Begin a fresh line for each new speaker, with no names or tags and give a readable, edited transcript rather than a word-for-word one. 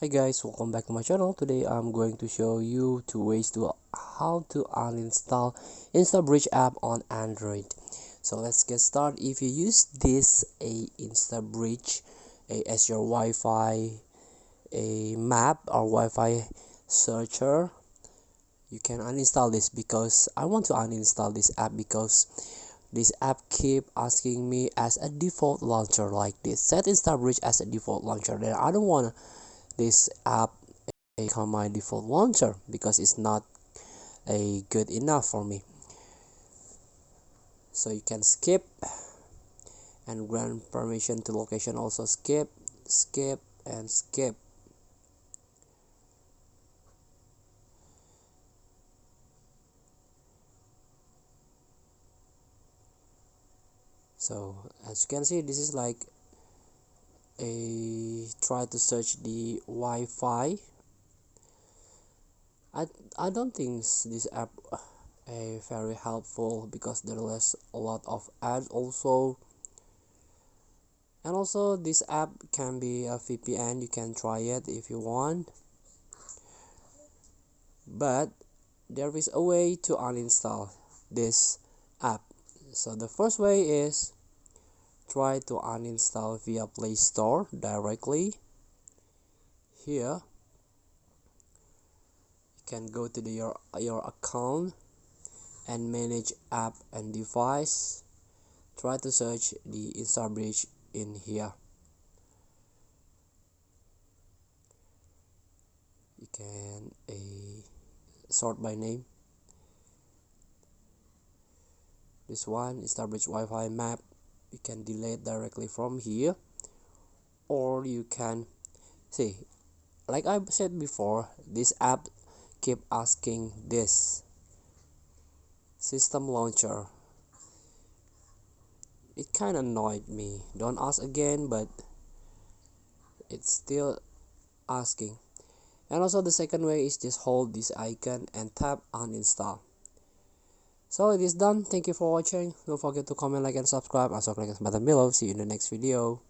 Hi guys, welcome back to my channel. Today I'm going to show you two ways to how to uninstall instabridge app on Android. So let's get started. If you use this instabridge as your Wi-Fi a map or Wi-Fi searcher, you can uninstall this because I want to uninstall this app because this app keep asking me as a default launcher like this. Set instabridge as a default launcher. Then I don't want this app become my default launcher because it's not a good enough for me. So you can skip and grant permission to location, also skip and skip. So as you can see, this is like a try to search the Wi-Fi. I don't think this app a very helpful because there's a lot of ads also, and also this app can be a VPN. You can try it if you want, but there is a way to uninstall this app. So the first way is try to uninstall via Play Store directly. Here you can go to your account and manage app and device. Try to search the instabridge in here. You can sort by name. This one instabridge Wi-Fi map. You can delete directly from here, or you can see, like I said before, this app keep asking this system launcher. It kind of annoyed me. Don't ask again, but it's still asking. And also the second way is just hold this icon and tap uninstall. So it is done. Thank you for watching. Don't forget to comment, like, and subscribe. Also click the button below. See you in the next video.